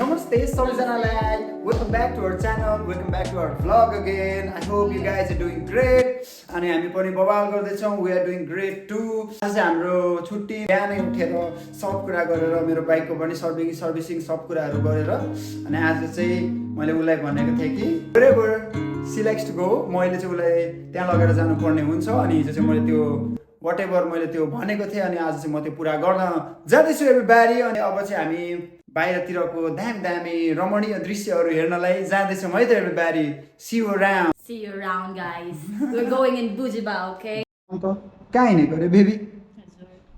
Namaste सबैजनालाई welcome back to our channel welcome back to our vlog again I hope you guys are doing great अनि हामी पनि बवाल गर्दैछौँ we are doing great too आज हाम्रो छुट्टी बिहानै उठेर सब कुरा गरेर मेरो बाइकको पनि सर्भिसिङ सब कुराहरू गरेर अनि आज चाहिँ मैले उसलाई भनेको थिएँ कि wherever she likes to go मैले चाहिँ उसलाई त्यहाँ लगेर जानुपर्ने हुन्छ अनि हिजो चाहिँ मैले त्यो वाटेभर मैले त्यो भनेको थिएँ अनि आज चाहिँ म त्यो पुरा गर्न जाँदैछु एभ्रीबडी अनि अब चाहिँ हामी बाहिरतिरको दामी रमणीय दृश्यहरू हेर्नलाई जाँदैछौँ है त everybody see you around See you around, guys. We're going in Bujiba, okay? कहाँ हिँडेको रे बेबी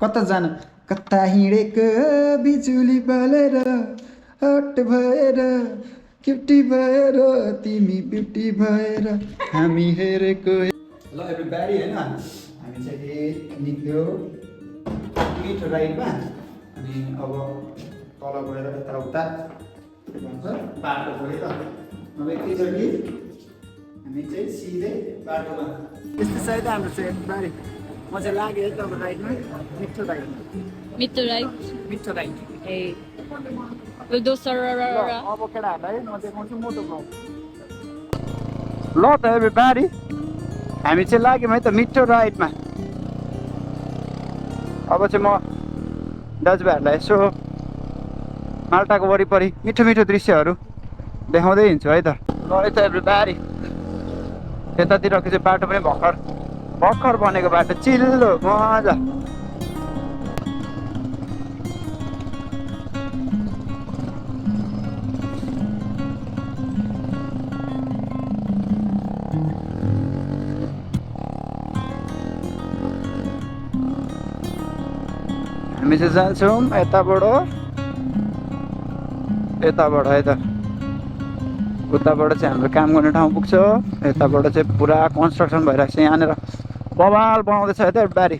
कता जान कता हिँडेको बिजुली बालेर हट भएर क्युटी भएर तिमी ब्युटी भएर हामी हेरेको ल एभ्रीबडी हैन हामी चाहिँ निक्ल्यो मिठो राइडमा अनि अब तल गएर यताउता भन्छ बाटो गयो त अब एकैचोटि हामी चाहिँ सिधै बाटोमा यस्तो छ त हाम्रो चाहिँ एभ्रीबडी म चाहिँ लागेँ है त अब राइडमा मिठो राइड Middle right. Hey. अब We'll do sararara. केटाहरूलाई म देखाउँछु मोटो ब्लग ल त एभ्रीबडी हामी चाहिँ लाग्यौँ है त मिठो राइडमा अब चाहिँ म दाजुभाइहरूलाई यसो माल्टाको वरिपरि मिठो मिठो दृश्यहरू देखाउँदै हिँड्छु है त ल है त एभ्रीबडी यतातिरको चाहिँ बाटो पनि भर्खर बनेको बाटो चिल्लो मजा हामी चाहिँ जान्छौँ यताबाट है त उताबाट चाहिँ हाम्रो काम गर्ने ठाउँ पुग्छ यताबाट चाहिँ पुरा कन्स्ट्रक्सन भइरहेको छ यहाँनिर बवाल बनाउँदैछ है त बारी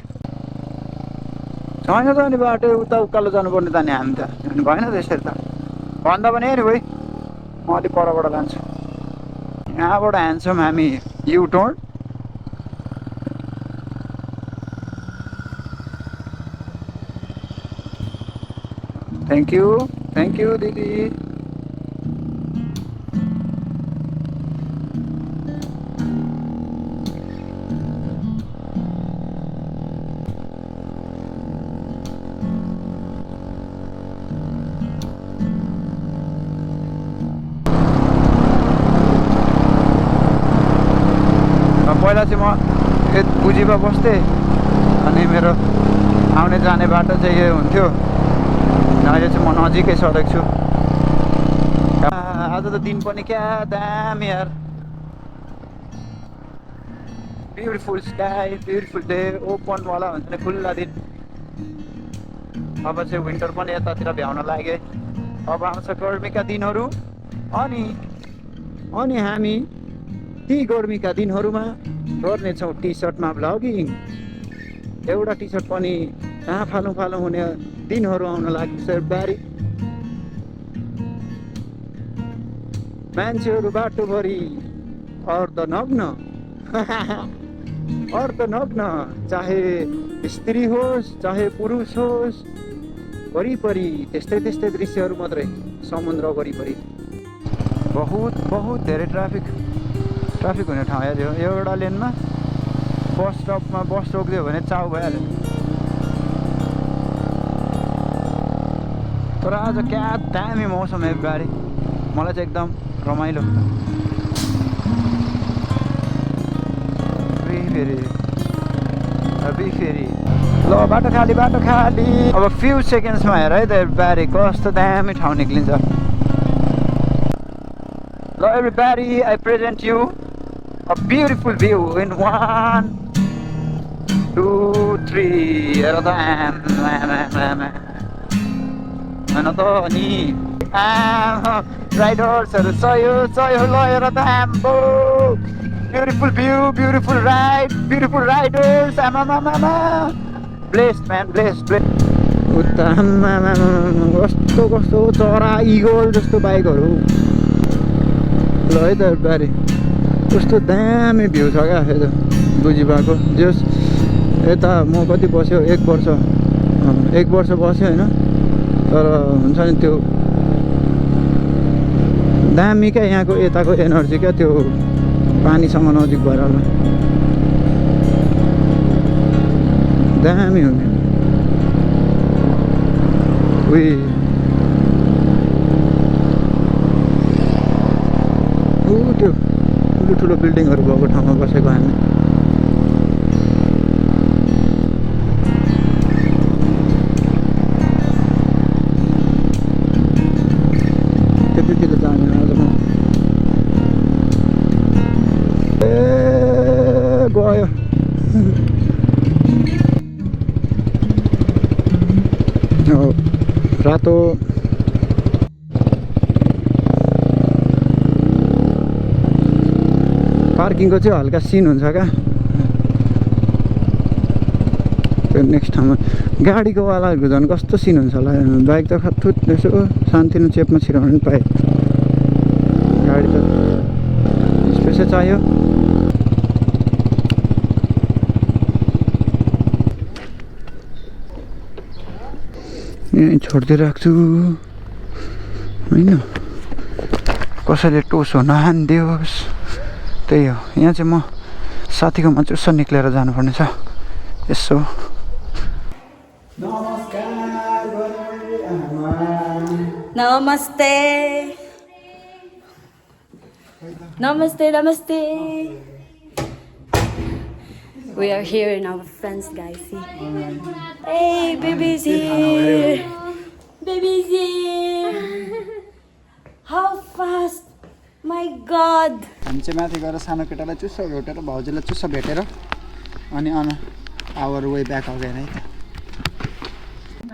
छैन त अनि बाटो उता उकालो जानुपर्ने त नि हामी त अनि भएन त यसरी त भन्दा पनि हेऱ्यो भाइ म अलिक परबाट लान्छु यहाँबाट हान्छौँ हामी युटर्न थ्याङ्क यू दिदी पहिला चाहिँ म बुझीमा बस्थेँ अनि मेरो आउने जाने बाटो चाहिँ यो हुन्थ्यो अहिले चाहिँ म नजिकै सडेको छु आज त दिन पनि क्या दामी यार ब्युटिफुल स्काई ब्युटिफुल डे ओपनवाला हुन्छ नि खुल्ला दिन अब चाहिँ विन्टर पनि यतातिर भ्याउन लागे अब आउँछ गर्मीका दिनहरू अनि हामी ती गर्मीका दिनहरूमा गर्नेछौँ टी सर्टमा भ्लगिङ एउटा टी सर्ट पनि कहाँ फालुँ हुने दिनहरू आउन लाग्छ बारी मान्छेहरू बाटोभरि अर्धनग्न चाहे स्त्री होस् चाहे पुरुष होस् वरिपरि त्यस्तै दृश्यहरू मात्रै समुद्र वरिपरि बहुत धेरै ट्राफिक हुने ठाउँ हेऱ्यो एउटा लेनमा बस स्टपमा बस रोकिदियो भने चाउ भइहाल्यो तर आज क्या दामी मौसम बारी मलाई चाहिँ एकदम रमाइलो फेरि ल बाटो खाली अब फ्यु सेकेन्ड्समा हेर है त बारी कस्तो दामी ठाउँ निक्लिन्छ ल everybody I present you a beautiful view in 1 2 3 हेर त होइन त अनि राइडर्सहरू सयो ल हेर त आम्बो ब्युटिफुल भ्यू ब्युटिफुल राइडर्स आमा ब्लेस्ड म्यान ब्लेस्ड उता कस्तो चरा इगल जस्तो बाइकहरू ल है त बारी कस्तो दामी भ्यू छ क्या यता बुझिरहेको जस यता म कति बस्यो 1 वर्ष बस्यो होइन तर हुन्छ नि त्यो दामी क्या यहाँको यताको एनर्जी क्या त्यो पानीसँग नजिक भएर होला दामी हुने उही त्यो ठुलो बिल्डिङहरू भएको ठाउँमा बसेको हामी त्यतितिर जाने आज म ए गयो रातो पार्किङको चाहिँ हल्का सिन हुन्छ क्या त्यो नेक्स्ट ठाउँमा गाडीको वालाहरूको झन् कस्तो सिन हुन्छ होला बाइक त खत्तुत यसो शान्तिनो चेपमा छिराउनु पनि पाएँ गाडी त स्पेसै चाहियो यहीँ छोडिदिइ राख्छु होइन कसैले टोसो नहानिदियोस् त्यही हो यहाँ चाहिँ म साथीकोमा चुस्सो निक्लेर जानुपर्ने छ यसो Namaste. Namaste, namaste. We are here in our friends, guys. See? Hey, baby's here. Baby's here. How fast? My God. हामी चाहिँ माथि गएर सानो केटालाई चुस्सो भेटेर भाउजूलाई चुस्सो भेटेर अनि our way back again है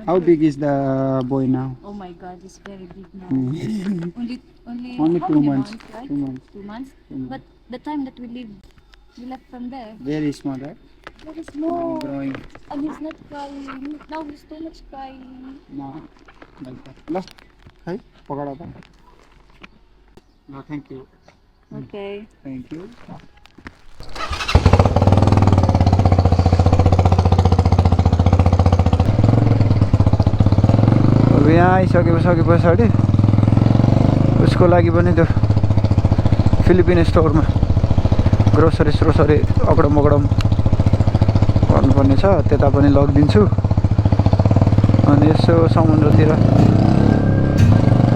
How big is the boy now? Oh my God, it's very big now. Only how 2 many months. right? 2 months. 2 months. But the time that we left from there. Very small, right? Very small. Growing. And he's not crying. Now he's too much crying. No, like that. Look, hey, pakada ta. No, thank you. Okay. Thank you. यहाँ आइसके पछाडि उसको लागि पनि त्यो Philippine स्टोरमा grocery अगडम गर्नुपर्ने छ त्यता पनि लगिदिन्छु अनि यसो समुद्रतिर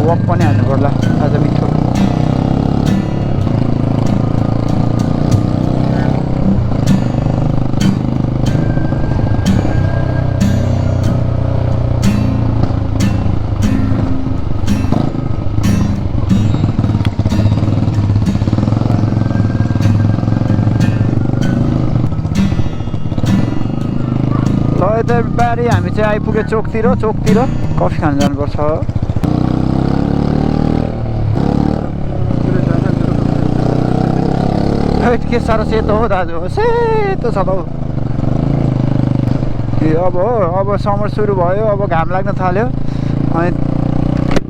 वक पनि हाल्नु पर्ला आज मिठो बारी हामी चाहिँ आइपुगे चोकतिर कफी खान जानुपर्छ के साह्रो सेतो हो दाजु सेतो छ त अब समर सुरु भयो अब घाम लाग्न थाल्यो अनि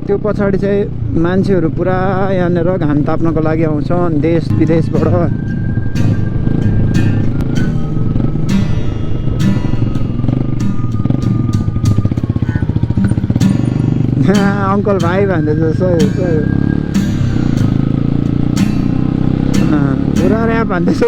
त्यो पछाडि चाहिँ मान्छेहरू पुरा यहाँनिर घाम ताप्नको लागि आउँछन् देश विदेशबाट अंकल भाइ भन्दैछ पुरा ऱ्याप भन्दैछ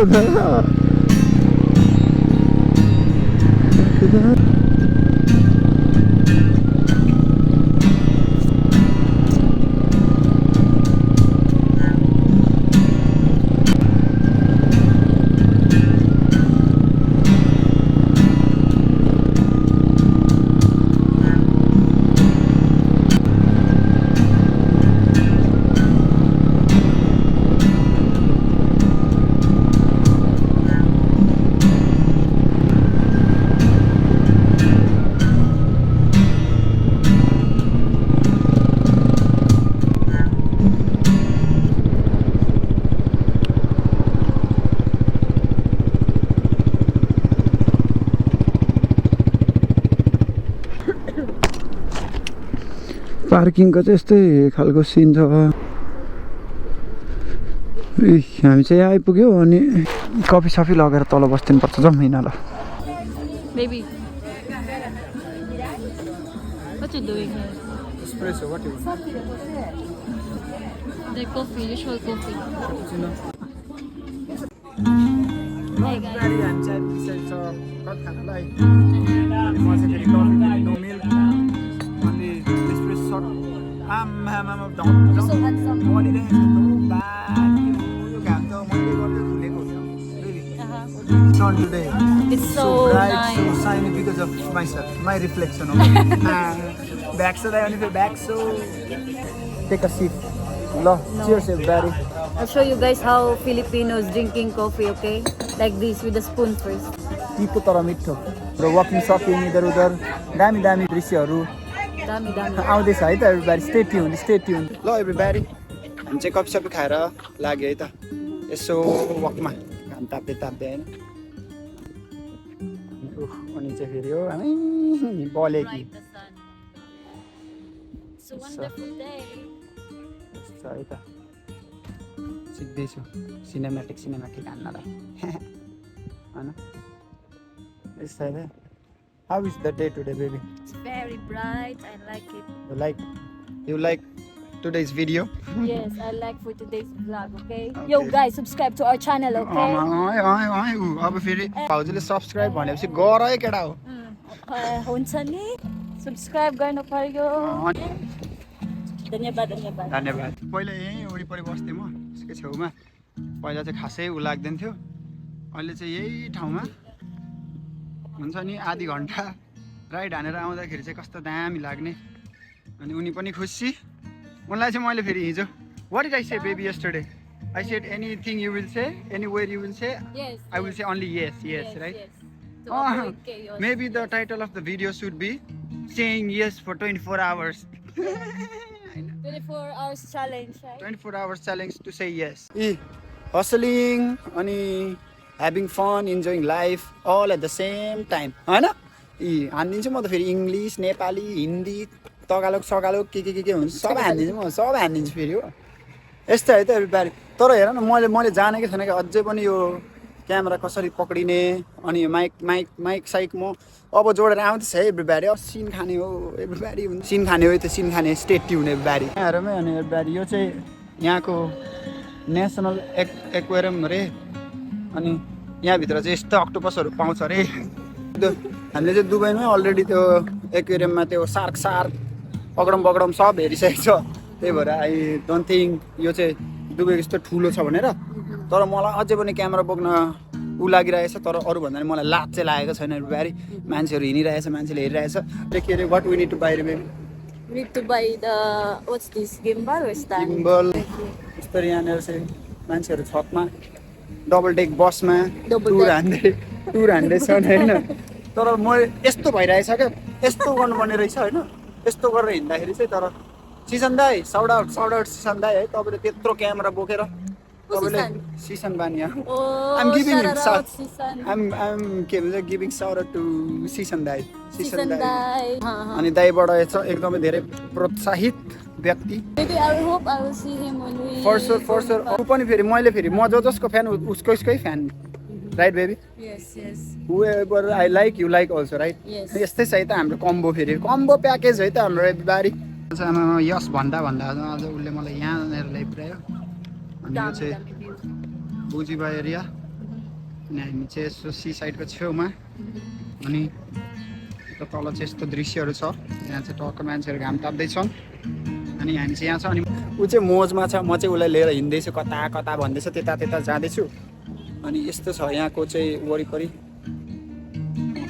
पार्किङको चाहिँ यस्तै खालको सिन छ हामी चाहिँ यहाँ आइपुग्यो अनि कफी सफी लगेर तल बस्दिनु पर्छ जाउँ हिँड ल Baby, what you doing here? Espresso, what you want? The coffee, usual coffee. Cappuccino. Hey guys. Very unchained besides cut खानालाई म चाहिँ फेरि कफी नो मिल्क अनि espresso shot आम्मामा So handsome. बलिरहेको छ त बानी यो घाम त मैले गर्दै खुलेको हो baby sun today It's so bright nice. so shiny because of myself my reflection of back so that only back so take a sip lo cheers everybody I'll show you guys how Filipinos drinking coffee, okay? Like this with a spoon first. टिपो तर मिठो र walking sucking इधर उधर दामी दामी दृश्यहरू Dami, dami. आउँदैछ है त एभ्रिबाडी स्टे ट्युन ल एभ्रिबाडी हामी चाहिँ कफी सफी खाएर लाग्यो है त यसो वकमा घाम ताप्दै ताप्दै होइन अनि चाहिँ फेरि हो हामी बले कि Bright the sun. It's a wonderful day. छ है त सिक्दैछु सिनेमेटिक हान्नलाई होइन यस्तो है त how is the day today baby It's very bright. I like it. You like today's video? Yes, I like for today's vlog, okay? Yo guys, subscribe to our channel, okay? अब फेरि भाउजूले subscribe भनेपछि गर है केटा हो हुन्छ नि subscribe गर्नु पर्यो धन्यवाद धन्यवाद धन्यवाद पहिला यहीँ वरिपरि बस्थेँ म यसकै छेउमा पहिला चाहिँ खासै उ लाग्दैन थियो अहिले चाहिँ यही ठाउँमा हुन्छ नि आधी घन्टा राइड हानेर आउँदाखेरि चाहिँ कस्तो दामी लाग्ने अनि उनी पनि खुसी उनलाई चाहिँ मैले फेरि हिजो what did I say baby yesterday I said anything you will say anywhere you will say Yes. I will say only yes, Yes, right? yes. To avoid chaos. Maybe the title of the video should be saying yes for 24 hours. 24 hours challenge, right? 24 hours challenge to say yes. Hustling, अनि having fun, enjoying life, all at the same time. होइन हानिदिन्छु म त फेरि English Nepali Hindi Tagalog सगालोक के हुन्छ सबै हानिदिन्छु म सबै हानिदिन्छु फेरि हो यस्तो है त एभ्रिबाडी तर हेर न मैले जानेकै छैन कि अझै पनि यो क्यामेरा कसरी पक्रिने अनि माइक साइक म अब जोडेर आउँदैछ है एभ्रिबाडी अब सिन खाने हो एभ्रिबाडी हुन्छ सिन खाने हो त सिन खाने स्टेट ट्युन एभ्रिबाडी यहाँहरूमै अनि एभ्रिबाडी यो चाहिँ यहाँको नेसनल एक्वेरियम अरे अनि यहाँभित्र चाहिँ यस्तो अक्टोपसहरू पाउँछ अरे हामीले चाहिँ दुबईमै अलरेडी त्यो एक्वेरियममा त्यो सार्क पकडम सब हेरिसकेको छ त्यही भएर आई डोन्ट थिङ्क यो चाहिँ दुबईको यस्तो ठुलो छ भनेर तर मलाई अझै पनि क्यामेरा बोक्न ऊ लागिरहेछ तर अरूभन्दा पनि मलाई लाज चाहिँ लागेको छैन बारी मान्छेहरू हिँडिरहेछ मान्छेले हेरिरहेछ के अरे what we need to buy रे baby We need to buy the what's this gimbal or stand? Gimbal यस्तो यहाँनिर चाहिँ मान्छेहरू छतमा डबल डेक बसमा Double टुर हान्दैछन् होइन तर म यस्तो भइरहेछ क्या यस्तो गर्नुपर्ने रहेछ होइन यस्तो गरेर हिँड्दाखेरि चाहिँ तर सिसन दाई साउट आउट सिसन दाई है तपाईँले त्यत्रो क्यामेरा बोकेर तपाईँले सिसन बानिया Oh, I'm giving him shout out Sisan. I'm के भन्छ गिभिङ साउट आउट टु सिसन दाई Sisan Dai. अनि दाईबाट एकदमै धेरै प्रोत्साहित व्यक्ति Maybe I hope I will see him when we. For sure ऊ पनि फेरि मैले फेरि म जसको फ्यान उसकै fan right baby Yes, yes. whoever I like you like also right Yes. यस्तै छ है त हाम्रो कम्बो फेरि कम्बो प्याकेज है त हाम्रो बारी यस भन्दा अझ उसले मलाई यहाँनिर ल्याइपुऱ्यायो अनि यो चाहिँ Dami view. बुजिबा एरिया अनि हामी चाहिँ यसो सी साइडको छेउमा अनि तल चाहिँ यस्तो दृश्यहरू छ यहाँ चाहिँ टक्क मान्छेहरू घाम ताप्दैछन् अनि हामी चाहिँ यहाँ छ अनि ऊ चाहिँ मोजमा छ म चाहिँ उसलाई लिएर हिँड्दैछु कता भन्दैछ त्यता जाँदैछु अनि यस्तो छ यहाँको चाहिँ वरिपरि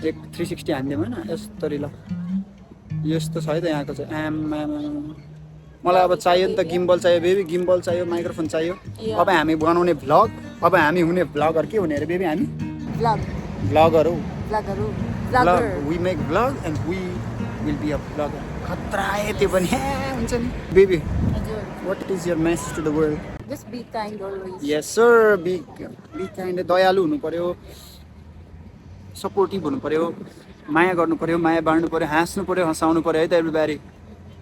एक 360 हानिदिउँ होइन यस्तरी ल यस्तो छ है त यहाँको चाहिँ आम्मा मलाई अब चाहियो नि त गिम्बल चाहियो बेबी गिम्बल चाहियो माइक्रोफोन चाहियो अब हामी बनाउने भ्लग अब हामी हुने भ्लगर के हुने अरे बेबी हामी Vlog. भ्लगर हो Vlogger. We make vlog and we will be a vlogger खतरा त्यो पनि हुन्छ नि baby Enjoy. What is your message to the world Just be kind always. Yes sir be kind दयालु हुनु पर्यो सपोर्टिभ हुनु पर्यो माया गर्नु पर्यो माया बाँड्नु पर्यो हाँस्नु पर्यो हँसाउनु पर्यो है त एभ्रिबाडी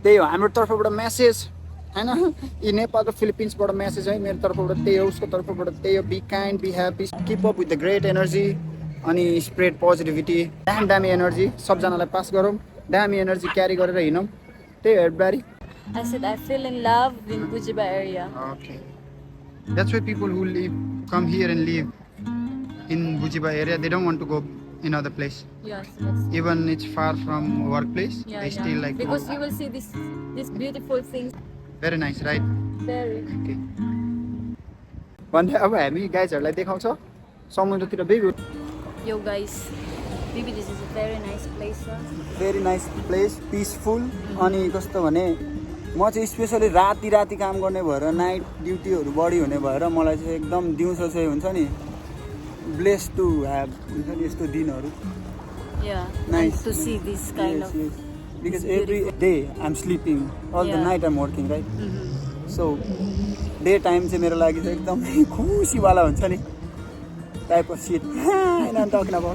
त्यही हो हाम्रो तर्फबाट मेसेज होइन यी नेपाल र फिलिपिन्सबाट मेसेज है मेरो तर्फबाट त्यही हो उसको तर्फबाट त्यही हो be kind be happy keep up with the great energy अनि स्प्रेड पोजिटिभिटी दामी एनर्जी सबजनालाई पास गरौँ दामी एनर्जी क्यारी गरेर हिँडौँ त्यही हो एभ्रिबाडी I said I feel in love in Bujiba area. Okay. That's why people who come here and live in Bujiba area, they don't want to go in other place. Yes, yes. Even it's far from workplace, Yeah, they yeah. still like Because go. you will see this beautiful things. Very nice, right? Very. Okay. भन्दै अब हामी गाइजहरूलाई देखाउँछौँ समुद्रतिर baby. Yo guys, maybe this is a very nice place. Very nice place peaceful. अनि कस्तो भने म चाहिँ स्पेसली राति काम गर्ने भएर नाइट ड्युटीहरू बढी हुने भएर मलाई चाहिँ एकदम दिउँसो चाहिँ हुन्छ नि ब्लेस टु ह्याभ हुन्छ नि यस्तो दिनहरू. Yeah. Nice. And to see this kind of. Because this every beautiful- day I'm sleeping, all the Yeah. night I'm working, right? Mhm. So day time चाहिँ मेरो लागि चाहिँ एकदमै खुसीवाला हुन्छ नि टाइप अफ सिट होइन टक्न अब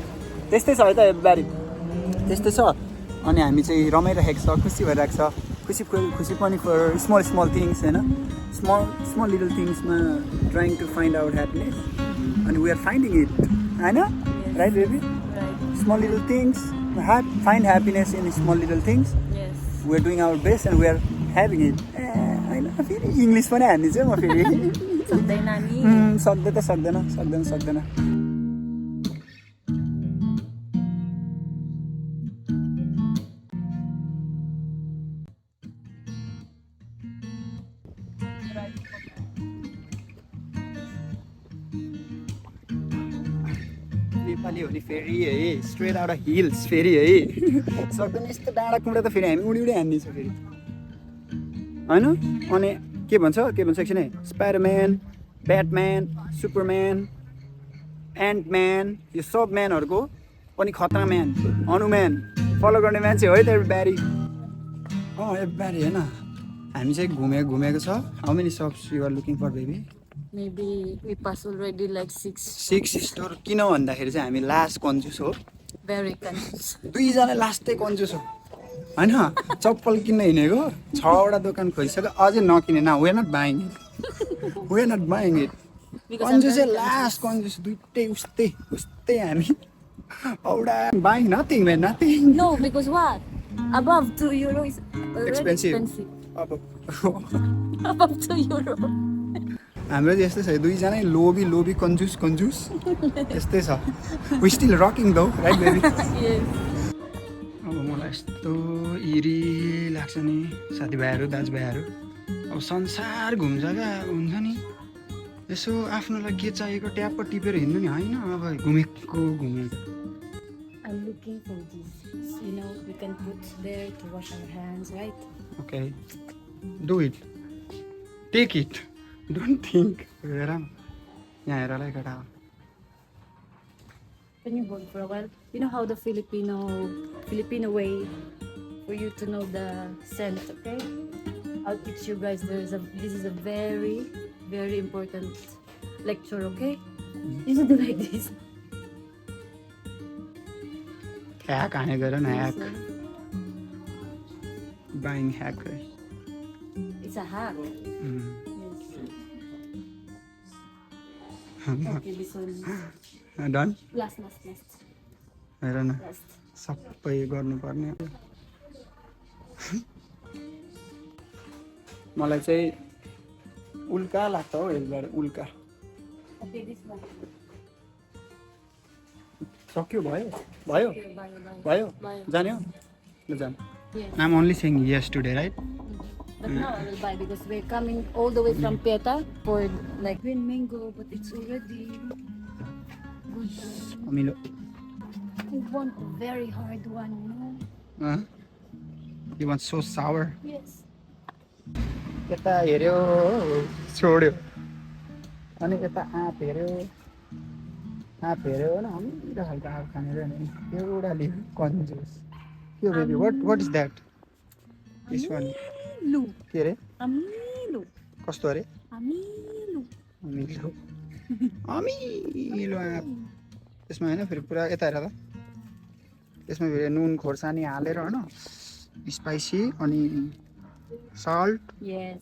त्यस्तै छ है त बारी त्यस्तै छ. अनि हामी चाहिँ रमाइरहेको छ खुसी भइरहेको छ खुसी पनि फर स्मल थिङ्स होइन स्मल लिटल थिङ्समा trying to find out happiness अनि वी आर फाइन्डिङ इट होइन right baby. Right. Small little things, find happiness in small little things. Yes. We're doing our best and we're having it. होइन फेरि English पनि हानिदिन्छु म फेरि. सक्दैन नि. सक्दैन. नेपाली हो नि फेरि है स्ट्रेट आउट अफ हिल्स फेरि है सक्दैन यस्तो डाँडा कुँडा त फेरि हामी उडी हानिदिन्छौँ फेरि होइन. अनि के भन्छ एकछिन है स्पाइडरम्यान ब्याटम्यान सुपरम्यान एन्टम्यान यो सब म्यानहरूको पनि खतरा म्यान हनुमान फलो गर्ने मान्छे हो है त एभ्रीबडी. एभ्रीबडी होइन हामी चाहिँ घुमेको छ. How many shops you are looking for baby? Maybe we pass already like 6. 6 store. किन भन्दाखेरि चाहिँ हामी लास्ट कन्जुस हो. Very confused. दुईजना लास्टै कन्जुस हो होइन. चप्पल किन्न हिँडेको 6वटा दोकान खोलिसक्यो अझै नकिने न. We not buying it. कन्जुस चाहिँ लास्ट कन्जुस दुइटै उस्तै हामी औडा buying nothing man nothing. No, because what? Above 2 euro is already Expensive. अब Above 2 euro. हाम्रो चाहिँ यस्तै छ दुईजना लोभी कन्जुस यस्तै छ. वी स्टिल रकिङ दो राइट बेबी. Yes. अब मलाई यस्तो इरी लाग्छ नि साथीभाइहरू दाजुभाइहरू अब संसार घुम्छ क्या हुन्छ नि यसो आफ्नोलाई के चाहिएको ट्याप टिपेर हिँड्नु नि होइन. अब घुमेको I'm looking for this. You know, we can put there to wash our hands, right? Okay do it take it don't think. हेर यहाँ हेर ल केटा. Can you hold for a while? You know how the Filipino way for you to know the scent, okay? I'll teach you guys. This is a very, very important lecture, okay? You should do like this. Hack हाने गर न hack buying hack. It's a hack. Yes. Okay, this one. Done. Last. हेर न Last. सबै गर्नुपर्ने. मलाई चाहिँ उल्का लाग्छ हौ यसबाट उल्का. Okay, this one. सक्यो भयो Okay, bye. Bye. जाने हो ल जान. Yes. I'm only saying yes today, right? But now I will buy because we're coming all the way from Peta for like green mango, but it's already good. अमिलो. I want a very hard one, no? You want so sour? Yes. यता हेऱ्यो छोड्यो अनि यता आँप हेऱ्यो होइन अमिलो खालको आँप खाने र नि एउटा लियो कन्जुस. के baby what is that? This one Amilu. के अरे Amilu. कस्तो अरे? Amilu. अमिलो आँप. त्यसमा होइन फेरि पुरा यता हेर त त्यसमा फेरि नुन खोर्सानी हालेर होइन स्पाइसी अनि सल्ट. Yes.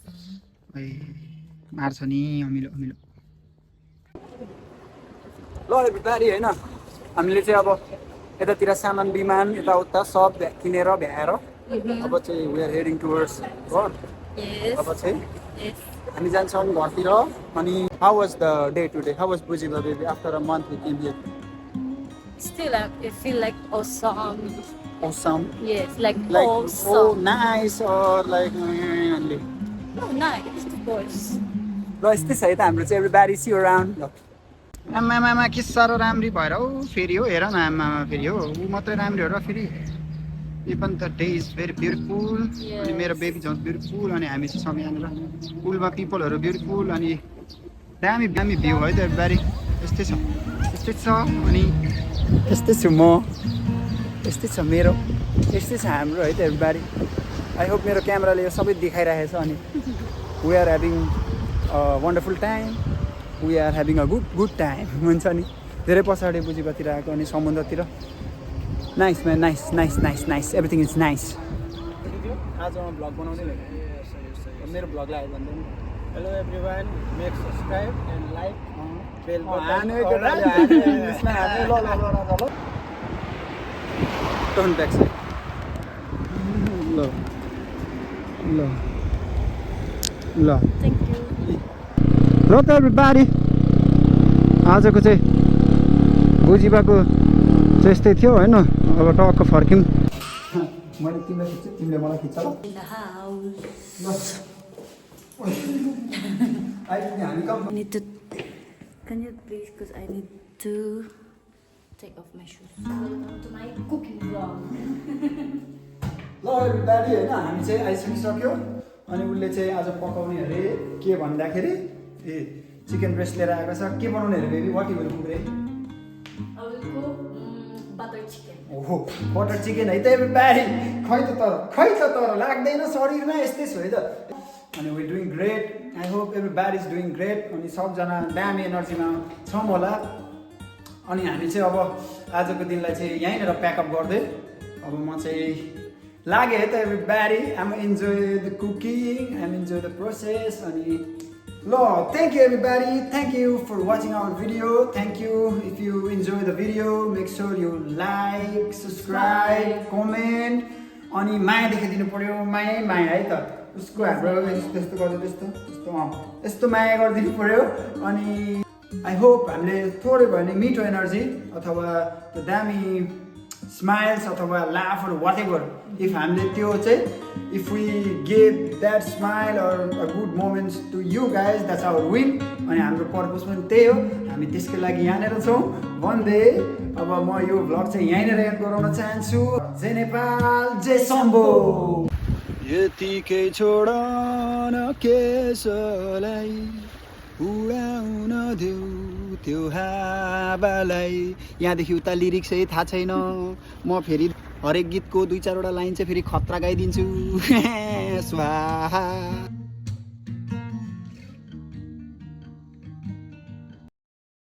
मार्छ नि अमिलो. ल एभ्रीबडी होइन हामीले चाहिँ अब यतातिर सामान विमान यताउता सब किनेर भ्याएर अब चाहिँ वी आर हेडिङ टुवर्ड्स घर. Yes. अब चाहिँ Yes. हामी जान्छौँ घरतिर अनि how was the day today how was बुजिबा baby after a month we came here Still, I feel like awesome. awesome Yes, like like awesome. oh nice or like only No, nice, of course. ल यस्तै छ है त हाम्रो चाहिँ everybody C around आमामामा के साह्रो राम्री भएर हौ फेरि हो हेर न आमामा फेरि हो ऊ मात्रै राम्री हो र फेरि even the day is very beautiful अनि मेरो बेबी झन् ब्युटिफुल अनि हामी चाहिँ छौँ यहाँनिर पुलमा पिपलहरू ब्युटिफुल अनि दामी दामी भ्यू है त एभ्रीबडी यस्तै छ अनि यस्तै छु म यस्तै छ मेरो यस्तै छ हाम्रो है त एभ्रीबडी आई होप मेरो क्यामेराले यो सबै देखाइरहेको छ अनि we are having wonderful time we are having a good time हुन्छ नि धेरै पछाडि बुझिबातिर आएको अनि समुद्रतिर nice man nice nice nice nice everything is nice आज म भ्लग बनाउँदै मेरो भ्लग लाग्यो भन्दा नि Hello everyone, make subscribe and like bell हाने button. यसमा हाने ल ल ल ल ल टर्न ब्याक साइड ल ल ल Thank you. र त एभ्रीबडी आजको चाहिँ बुझिबाको चाहिँ यस्तै थियो होइन अब टक्क फर्क्यौँ मैले तिमीलाई खिच्छु तिमीले मलाई खिच्छ ल In the house. आइपुग्यो हामी कम I need to. Can you please? Because I need to take off my shoes. Welcome to my cooking vlog. ल एभ्रीबडी होइन हामी चाहिँ आइसकिसक्यो अनि उसले चाहिँ आज पकाउने अरे के भन्दाखेरि ए चिकन ब्रेस्ट लिएर आएको छ के बनाउने अरे बेबी वाट युल कुक रे I will cook butter chicken. ओहो बटर चिकन है त एभ्रीबडी खै त तर लाग्दैन शरीरमा यस्तै छ है त अनि we doing great I hope everybody is doing great अनि सबजना दामी एनर्जीमा छौँ होला अनि हामी चाहिँ अब आजको दिनलाई चाहिँ यहीँनिर प्याकअप गर्दै अब म चाहिँ लागेँ है त everybody um enjoy the cooking um enjoy the process अनि ल thank you everybody thank you for watching our video thank you if you enjoy the video make sure you like subscribe comment अनि माया देखाइदिनु पऱ्यो माया है त उसको हाम्रो यस्तो गर्दै यस्तो माया गरिदिनु पऱ्यो अनि आई होप हामीले थोरै भयो भने मिठो एनर्जी अथवा त्यो दामी स्माइल्स अथवा लाफहरू वाट एभर इफ हामीले त्यो चाहिँ if we give that smile or a good moments to you guys that's our win अनि हाम्रो पर्पज पनि त्यही हो हामी त्यसको लागि यहाँनिर छौँ भन्दै अब म यो भ्लग चाहिँ यहीँनिर एन्ड गराउन चाहन्छु जय नेपाल जय शम्भो यतिकै छोड न केशलाई उडाउन देऊ त्यो हावालाई यहाँदेखि उता लिरिक्स है थाहा छैन म फेरि हरेक गीतको 2-4 वटा लाइन चाहिँ फेरि खतरा गाइदिन्छु स्वाहा